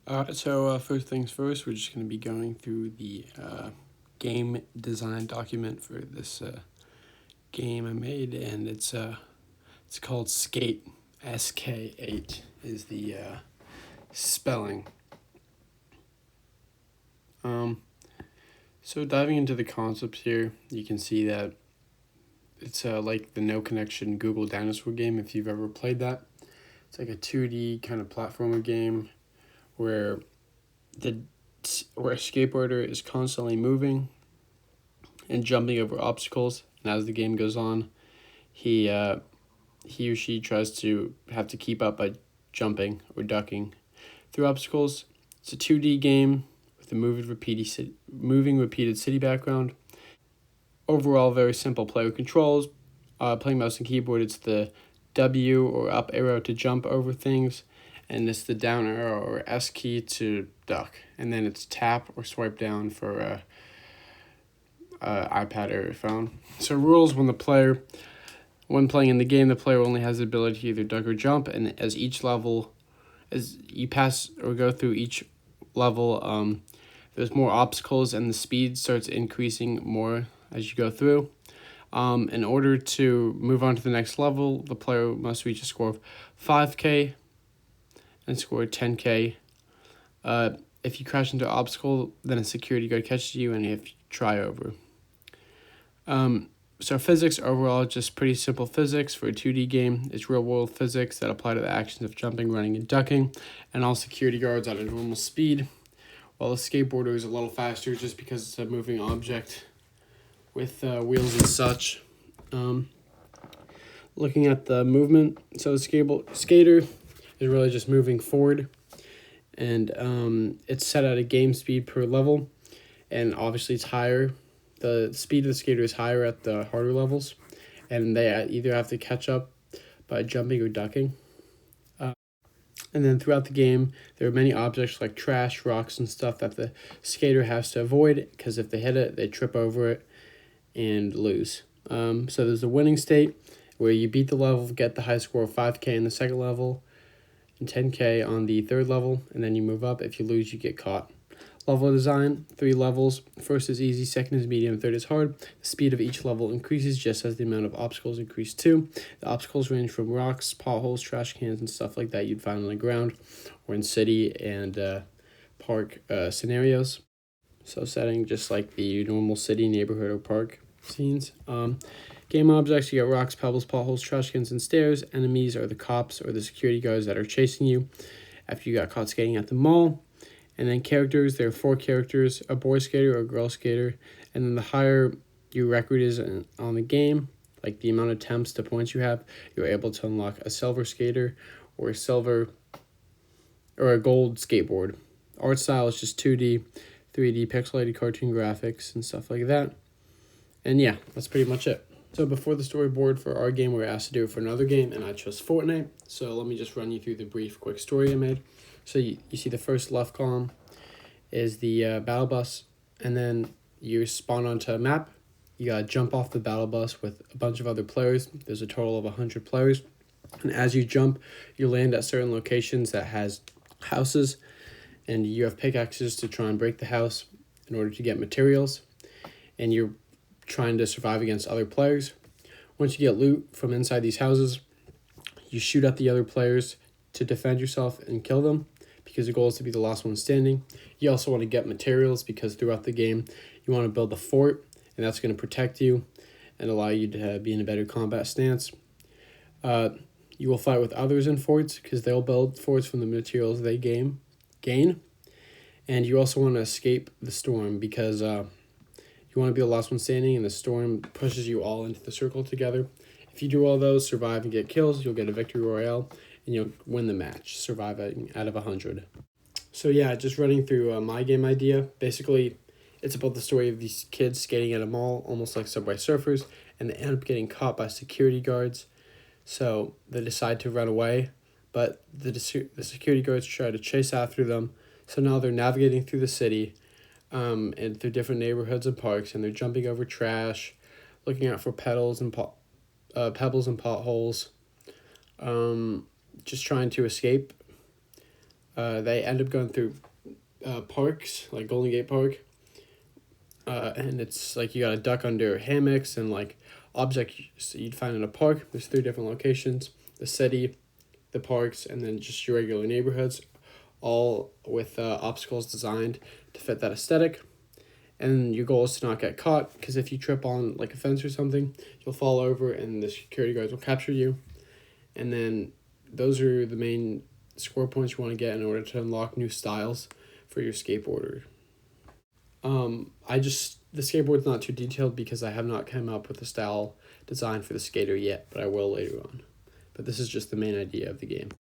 First things first, we're just going to be going through the game design document for this game I made, and it's called SK8. SK8 is the spelling. So diving into the concepts here, you can see that it's like the no connection Google Dinosaur game. If you've ever played that, it's like a 2D kind of platformer game where the where a skateboarder is constantly moving and jumping over obstacles. And as the game goes on, he he or she tries to have to keep up by jumping or ducking through obstacles. It's a 2D game with a moving repeated city background. Overall, very simple player controls. Playing mouse and keyboard, it's the W or up arrow to jump over things, and it's the down arrow or S key to duck. And then it's tap or swipe down for iPad or phone. So rules: when playing in the game, the player only has the ability to either duck or jump, and as you pass or go through each level, there's more obstacles and the speed starts increasing more as you go through. In order to move on to the next level, the player must reach a score of 5K and score 10K. If you crash into an obstacle, then a security guard catches you and you have to try over. So physics overall, just pretty simple physics for a 2D game. It's real world physics that apply to the actions of jumping, running, and ducking, and all security guards at a normal speed, while the skateboarder is a little faster just because it's a moving object with wheels and such. Looking at the movement, so the skater is really just moving forward, and it's set at a game speed per level, and obviously it's higher. The speed of the skater is higher at the harder levels, and they either have to catch up by jumping or ducking. And then throughout the game, there are many objects like trash, rocks, and stuff that the skater has to avoid, because if they hit it, they trip over it and lose. So there's a winning state where you beat the level, get the high score of 5K in the second level, and 10K on the third level, and then you move up. If you lose, you get caught. Level design, 3 levels. First is easy, second is medium, third is hard. The speed of each level increases just as the amount of obstacles increase too. The obstacles range from rocks, potholes, trash cans, and stuff like that you'd find on the ground or in city and park scenarios. So setting just like the normal city, neighborhood, or park scenes. Game objects, you got rocks, pebbles, potholes, trash cans, and stairs. Enemies are the cops or the security guards that are chasing you after you got caught skating at the mall. And then characters, there are 4 characters, a boy skater or a girl skater. And then the higher your record is on the game, like the amount of attempts to points you have, you're able to unlock a silver skater or a gold skateboard. Art style is just 2D, 3D, pixelated cartoon graphics and stuff like that. And yeah, that's pretty much it. So before the storyboard for our game, we were asked to do it for another game, and I chose Fortnite. So let me just run you through the brief, quick story I made. So you see the first left column is the battle bus, and then you spawn onto a map. You gotta jump off the battle bus with a bunch of other players. There's a total of 100 players. And as you jump, you land at certain locations that has houses, and you have pickaxes to try and break the house in order to get materials. And you're trying to survive against other players. Once you get loot from inside these houses, you shoot at the other players to defend yourself and kill them, because the goal is to be the last one standing. You also want to get materials, because throughout the game, you want to build a fort, and that's going to protect you and allow you to be in a better combat stance. You will fight with others in forts, because they'll build forts from the materials they gain. And you also want to escape the storm, because you want to be the last one standing, and the storm pushes you all into the circle together. If you do all those, survive and get kills, you'll get a victory royale, and you'll win the match, surviving out of 100. So yeah, just running through my game idea. Basically, it's about the story of these kids skating at a mall, almost like Subway Surfers, and they end up getting caught by security guards. So they decide to run away, but the security guards try to chase after them. So now they're navigating through the city, and through different neighborhoods and parks, and they're jumping over trash, looking out for pebbles and potholes, just trying to escape. They end up going through parks, like Golden Gate Park. And it's like you gotta duck under hammocks and like objects you'd find in a park. There's 3 different locations: the city, the parks, and then just your regular neighborhoods, all with obstacles designed to fit that aesthetic. And your goal is to not get caught, because if you trip on like a fence or something, you'll fall over and the security guards will capture you. And then those are the main score points you want to get in order to unlock new styles for your skateboarder. The skateboard's not too detailed because I have not come up with a style design for the skater yet, but I will later on. But this is just the main idea of the game.